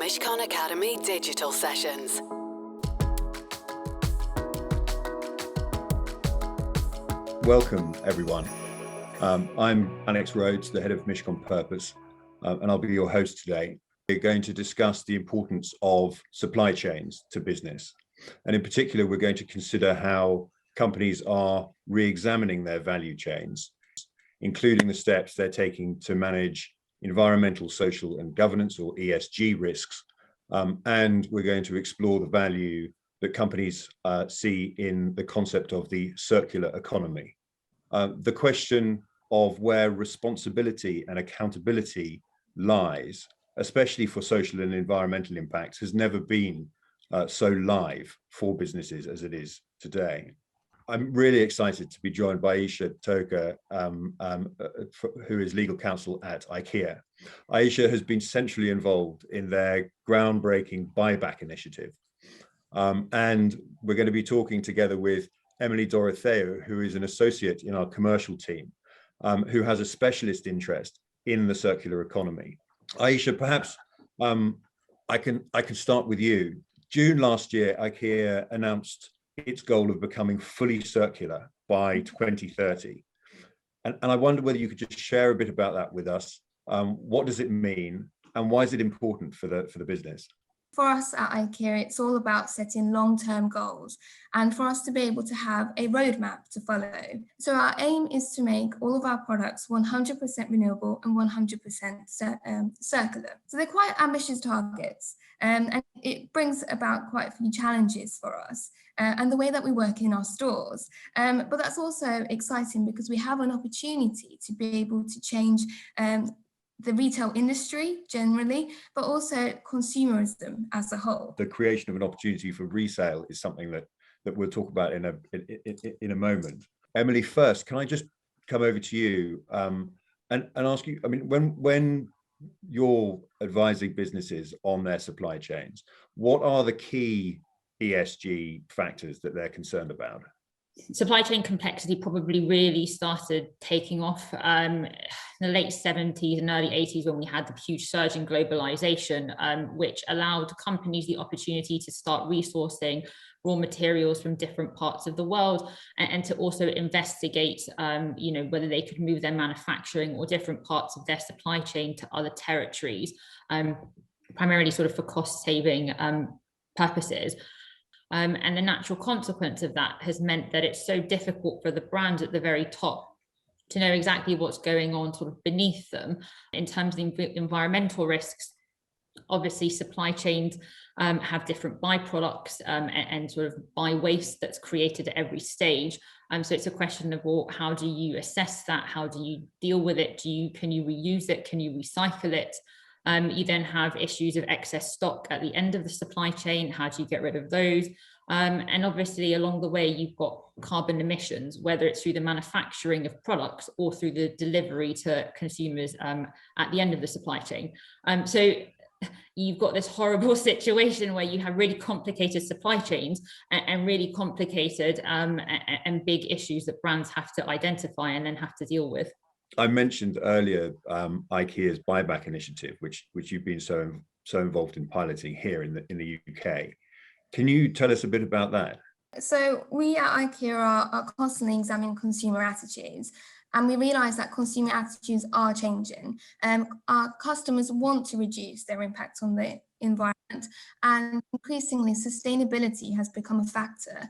Mishcon Academy digital sessions. Welcome, everyone. I'm Rhodes, the head of Mishcon Purpose, and I'll be your host today. We're going to discuss the importance of supply chains to business. And in particular, we're going to consider how companies are re-examining their value chains, including the steps they're taking to manage environmental, social, and governance, or ESG risks. And we're going to explore the value that companies see in the concept of the circular economy. The question of where responsibility and accountability lies, especially for social and environmental impacts, has never been so live for businesses as it is today. I'm really excited to be joined by Ayse Toker, who is legal counsel at IKEA. Ayse has been centrally involved in their groundbreaking buyback initiative. And we're going to be talking together with Emily Dorotheou, who is an associate in our commercial team, who has a specialist interest in the circular economy. Ayse, perhaps I can start with you. June last year, IKEA announced its goal of becoming fully circular by 2030. And I wonder whether you could just share a bit about that with us. What does it mean, and why is it important for the business? For us at IKEA, it's all about setting long-term goals and for us to be able to have a roadmap to follow. So our aim is to make all of our products 100% renewable and 100% circular. So they're quite ambitious targets, and it brings about quite a few challenges for us and the way that we work in our stores. But that's also exciting because we have an opportunity to be able to change the retail industry generally, but also consumerism as a whole. The creation of an opportunity for resale is something that we'll talk about in a moment. Emily, first, can I just come over to you and ask you, I mean, when you're advising businesses on their supply chains, what are the key ESG factors that they're concerned about? Supply chain complexity probably really started taking off in the late 70s and early 80s when we had the huge surge in globalization, which allowed companies the opportunity to start resourcing raw materials from different parts of the world and to also investigate whether they could move their manufacturing or different parts of their supply chain to other territories, primarily sort of for cost saving purposes. And the natural consequence of that has meant that it's so difficult for the brands at the very top to know exactly what's going on sort of beneath them in terms of the environmental risks. Obviously, supply chains have different byproducts and sort of by waste that's created at every stage. So it's a question of, well, how do you assess that? How do you deal with it? Can you reuse it? Can you recycle it? You then have issues of excess stock at the end of the supply chain. How do you get rid of those? And obviously along the way, you've got carbon emissions, whether it's through the manufacturing of products or through the delivery to consumers at the end of the supply chain. So you've got this horrible situation where you have really complicated supply chains and really complicated and big issues that brands have to identify and then have to deal with. I mentioned earlier IKEA's buyback initiative, which you've been so involved in piloting here in the UK. Can you tell us a bit about that? So we at IKEA are constantly examining consumer attitudes, and we realise that consumer attitudes are changing. Our customers want to reduce their impact on the environment, and increasingly sustainability has become a factor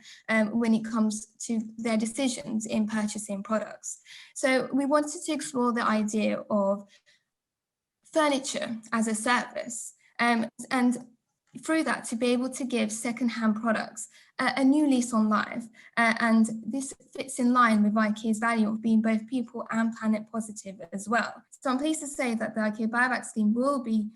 when it comes to their decisions in purchasing products. So we wanted to explore the idea of furniture as a service, and through that to be able to give second-hand products a new lease on life. And this fits in line with IKEA's value of being both people and planet positive as well. So I'm pleased to say that the IKEA Buyback scheme will be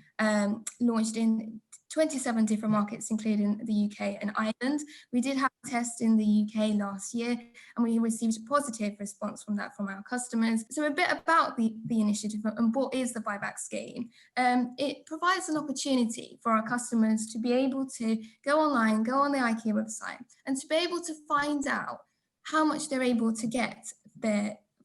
launched in 27 different markets, including the UK and Ireland. We did have a test in the UK last year, and we received a positive response from our customers. So a bit about the initiative and what is the buyback scheme. It provides an opportunity for our customers to be able to go online, go on the IKEA website, and to be able to find out how much they're able to get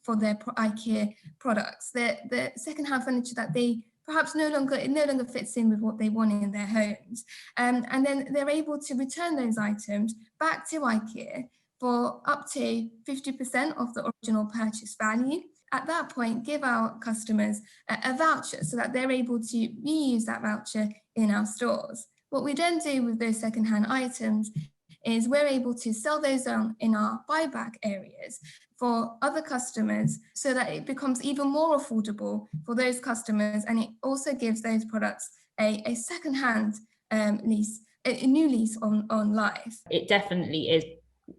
for their IKEA products, the second-hand furniture that they perhaps it no longer fits in with what they want in their homes. And then they're able to return those items back to IKEA for up to 50% of the original purchase value. At that point, give our customers a voucher so that they're able to reuse that voucher in our stores. What we then do with those secondhand items is we're able to sell those in our buyback areas for other customers so that it becomes even more affordable for those customers, and it also gives those products a secondhand lease, a new lease on life. It definitely is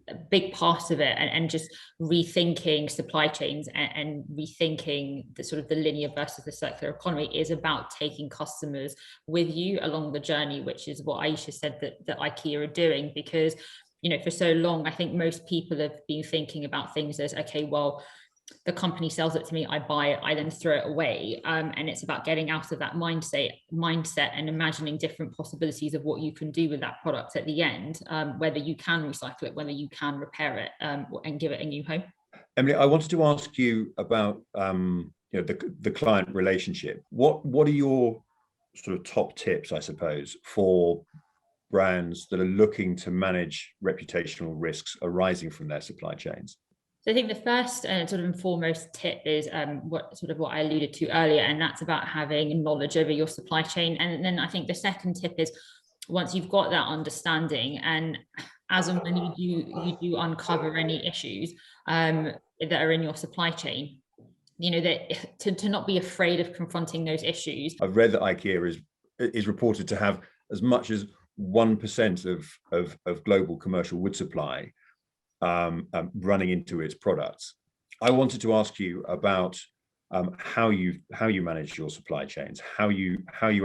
a big part of it, and just rethinking supply chains and rethinking the sort of the linear versus the circular economy is about taking customers with you along the journey, which is what Ayse said that IKEA are doing. Because, you know, for so long, I think most people have been thinking about things as, okay, well, the company sells it to me, I buy it, I then throw it away. And it's about getting out of that mindset and imagining different possibilities of what you can do with that product at the end, whether you can recycle it, whether you can repair it, and give it a new home. Emily, I wanted to ask you about the client relationship. What are your sort of top tips, I suppose, for brands that are looking to manage reputational risks arising from their supply chains? So I think the first and sort of foremost tip is what I alluded to earlier, and that's about having knowledge over your supply chain. And then I think the second tip is, once you've got that understanding, and as and when you do uncover any issues that are in your supply chain, you know, that to not be afraid of confronting those issues. I've read that IKEA is reported to have as much as 1% of global commercial wood supply running into its products. I wanted to ask you about how you manage your supply chains, how you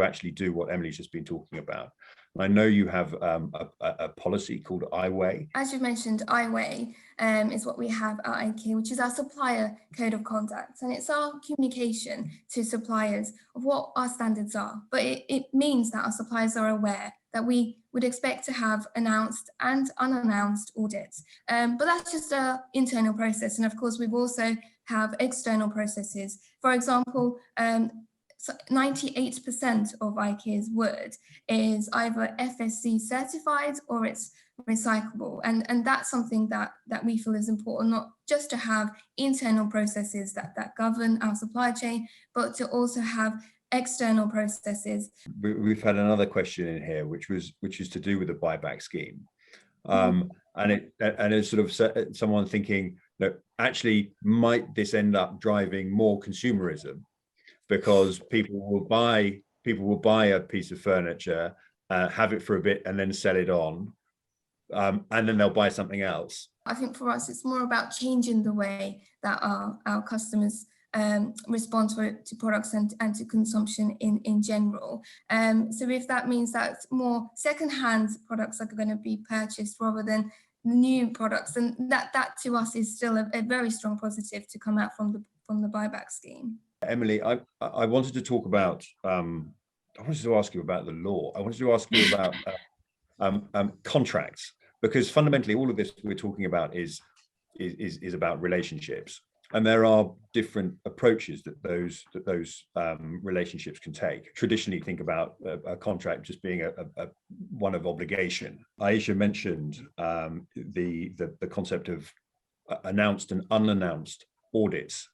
actually do what Emily's just been talking about. And I know you have a policy called IWay. As you mentioned, IWay is what we have at IKEA, which is our supplier code of conduct, and it's our communication to suppliers of what our standards are. But it means that our suppliers are aware that we would expect to have announced and unannounced audits. But that's just an internal process. And of course, we've also have external processes. For example, 98% of IKEA's wood is either FSC certified or it's recyclable. And that's something that we feel is important, not just to have internal processes that govern our supply chain, but to also have external processes. We've had another question in here, which is to do with the buyback scheme, and it's sort of someone thinking that actually might this end up driving more consumerism, because people will buy a piece of furniture, have it for a bit, and then sell it on, and then they'll buy something else. I think for us, it's more about changing the way that our customers respond to products and to consumption in general. So if that means that more secondhand products are going to be purchased rather than new products, then that to us is still a very strong positive to come out from the buyback scheme. Emily, I wanted to talk about. I wanted to ask you about the law. I wanted to ask you about contracts, because fundamentally all of this we're talking about is about relationships. And there are different approaches that those relationships can take. Traditionally, think about a contract just being a one of obligation. Ayse mentioned the concept of announced and unannounced audits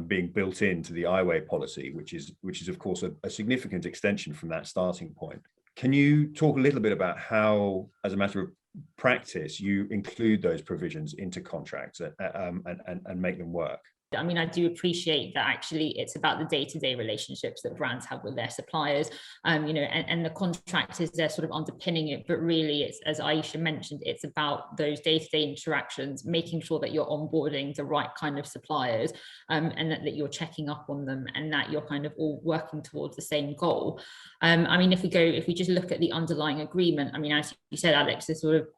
being built into the IWay policy, which is of course a significant extension from that starting point. Can you talk a little bit about how, as a matter of practice, you include those provisions into contracts and make them work? I mean, I do appreciate that actually it's about the day-to-day relationships that brands have with their suppliers, and the contract is there sort of underpinning it. But really, it's, as Ayse mentioned, it's about those day-to-day interactions, making sure that you're onboarding the right kind of suppliers, and that you're checking up on them, and that you're kind of all working towards the same goal. I mean, if we just look at the underlying agreement, I mean, as you said, Alex, is sort of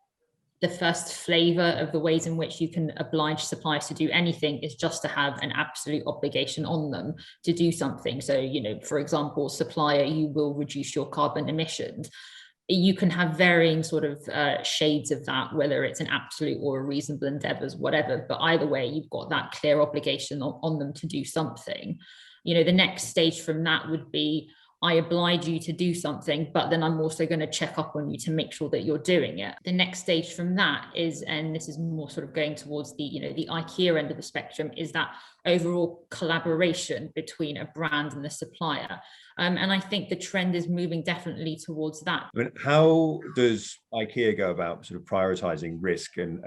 the first flavor of the ways in which you can oblige suppliers to do anything is just to have an absolute obligation on them to do something. So, for example, supplier, you will reduce your carbon emissions. You can have varying sort of shades of that, whether it's an absolute or a reasonable endeavors, whatever. But either way, you've got that clear obligation on them to do something. the next stage from that would be, I oblige you to do something, but then I'm also going to check up on you to make sure that you're doing it. The next stage from that is, and this is more sort of going towards the, the IKEA end of the spectrum, is that overall collaboration between a brand and the supplier. And I think the trend is moving definitely towards that. I mean, how does IKEA go about sort of prioritizing risk and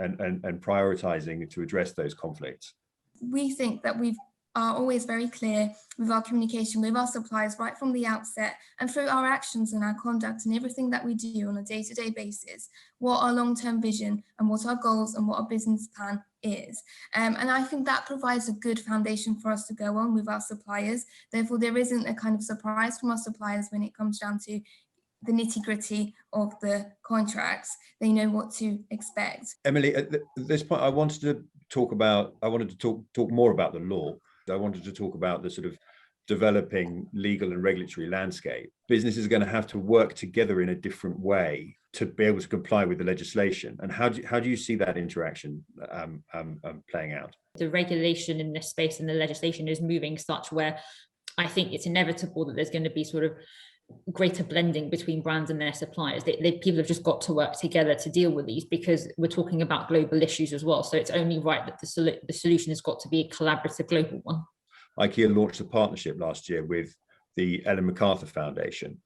prioritizing to address those conflicts? We think that we are always very clear with our communication with our suppliers right from the outset, and through our actions and our conduct and everything that we do on a day-to-day basis, what our long-term vision and what our goals and what our business plan is. And I think that provides a good foundation for us to go on with our suppliers. Therefore, there isn't a kind of surprise from our suppliers when it comes down to the nitty-gritty of the contracts. They know what to expect. Emily, at this point, I wanted to talk more about the law. I wanted to talk about the sort of developing legal and regulatory landscape. Businesses are going to have to work together in a different way to be able to comply with the legislation. And how do you see that interaction playing out? The regulation in this space and the legislation is moving such where I think it's inevitable that there's going to be sort of greater blending between brands and their suppliers. People have just got to work together to deal with these, because we're talking about global issues as well. So it's only right that the solution has got to be a collaborative global one. IKEA launched a partnership last year with the Ellen MacArthur Foundation.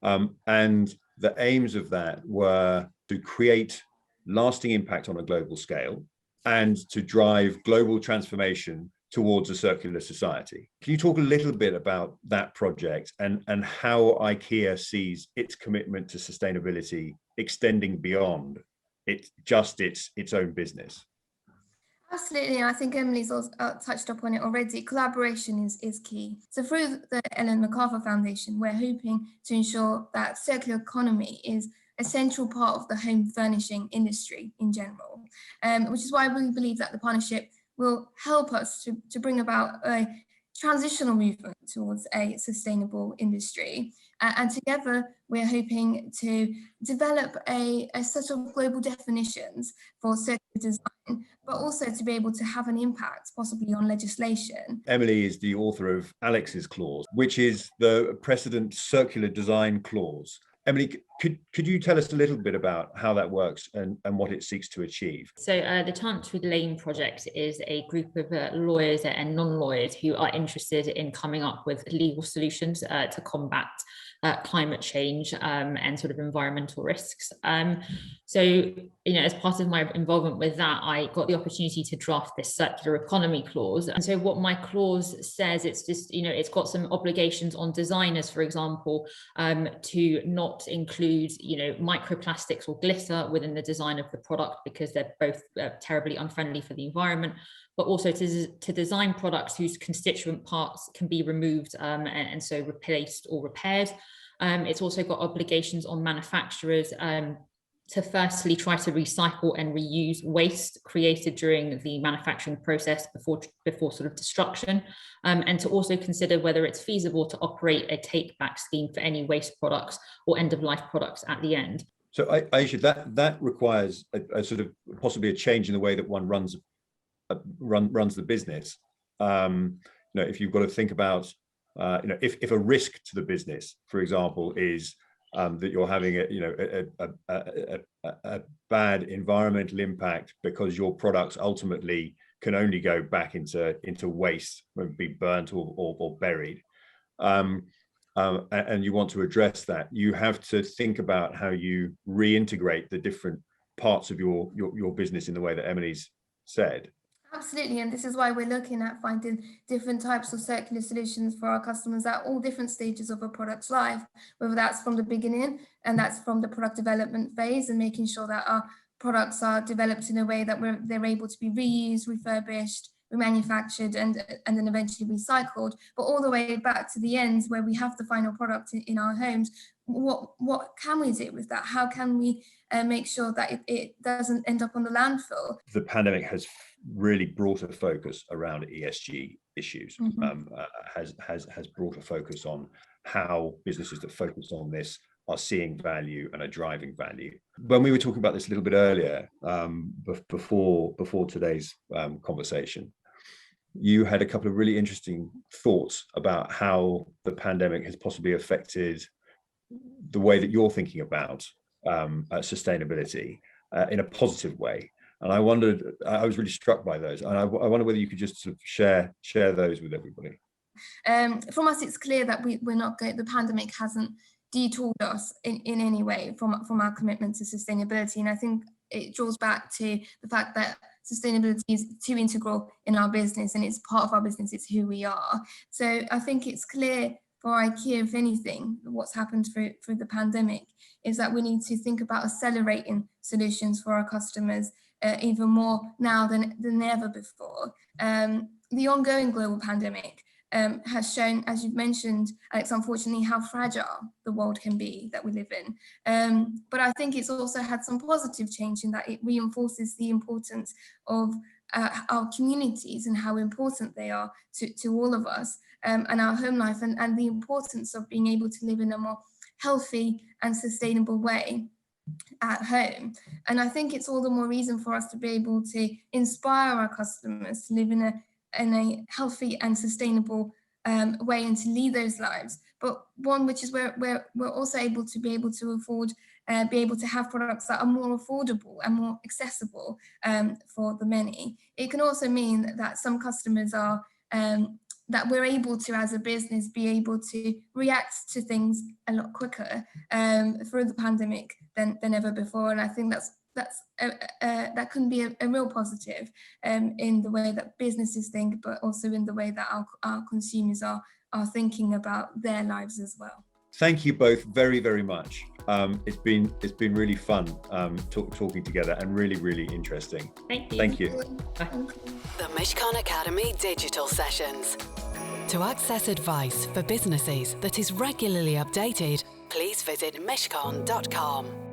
And the aims of that were to create lasting impact on a global scale and to drive global transformation towards a circular society. Can you talk a little bit about that project and how IKEA sees its commitment to sustainability extending beyond its own business? Absolutely, I think Emily's also touched upon it already. Collaboration is key. So through the Ellen MacArthur Foundation, we're hoping to ensure that circular economy is a central part of the home furnishing industry in general, which is why we believe that the partnership will help us to bring about a transitional movement towards a sustainable industry. And together, we're hoping to develop a set of global definitions for circular design, but also to be able to have an impact possibly on legislation. Emily is the author of Alex's Clause, which is the precedent circular design clause. Emily, could you tell us a little bit about how that works and what it seeks to achieve? So the Chancery Lane project is a group of lawyers and non-lawyers who are interested in coming up with legal solutions to combat climate change and sort of environmental risks. So, as part of my involvement with that, I got the opportunity to draft this circular economy clause. And so what my clause says, it's just, it's got some obligations on designers, for example, to not include, microplastics or glitter within the design of the product, because they're both terribly unfriendly for the environment, but also to design products whose constituent parts can be removed and so replaced or repaired. It's also got obligations on manufacturers to firstly try to recycle and reuse waste created during the manufacturing process before sort of destruction, and to also consider whether it's feasible to operate a take-back scheme for any waste products or end-of-life products at the end. So Ayse, that requires a sort of possibly a change in the way that one runs the business. If you've got to think about, if a risk to the business, for example, is that you're having a bad environmental impact because your products ultimately can only go back into waste, be burnt or buried, and you want to address that, you have to think about how you reintegrate the different parts of your business in the way that Emily's said. Absolutely, and this is why we're looking at finding different types of circular solutions for our customers at all different stages of a product's life, whether that's from the beginning and that's from the product development phase, and making sure that our products are developed in a way that they're able to be reused, refurbished, remanufactured, and then eventually recycled, but all the way back to the end where we have the final product in our homes. What can we do with that? How can we make sure that it doesn't end up on the landfill? The pandemic has really brought a focus around ESG issues, has brought a focus on how businesses that focus on this are seeing value and are driving value. When we were talking about this a little bit earlier, before today's conversation, you had a couple of really interesting thoughts about how the pandemic has possibly affected the way that you're thinking about sustainability in a positive way. And I was really struck by those. And I wonder whether you could just sort of share those with everybody. From us, it's clear that the pandemic hasn't detoured us in any way from our commitment to sustainability. And I think it draws back to the fact that sustainability is too integral in our business, and it's part of our business, it's who we are. So I think it's clear for IKEA, if anything, what's happened through the pandemic is that we need to think about accelerating solutions for our customers even more now than ever before. The ongoing global pandemic has shown, as you've mentioned, Alex, unfortunately, how fragile the world can be that we live in. But I think it's also had some positive change in that it reinforces the importance of our communities and how important they are to all of us, and our home life, and the importance of being able to live in a more healthy and sustainable way at home. And I think it's all the more reason for us to be able to inspire our customers to live in a healthy and sustainable way and to lead those lives, but one which is where we're also able to afford, be able to have products that are more affordable and more accessible for the many. It can also mean that some customers are that we're able to, as a business, be able to react to things a lot quicker through the pandemic than ever before. And I think that can be a real positive in the way that businesses think, but also in the way that our consumers are thinking about their lives as well. Thank you both very, very much. It's been really fun talking together, and really, really interesting. Thank you. Thank you. The Mishcon Academy Digital Sessions. To access advice for businesses that is regularly updated, please visit mishcon.com.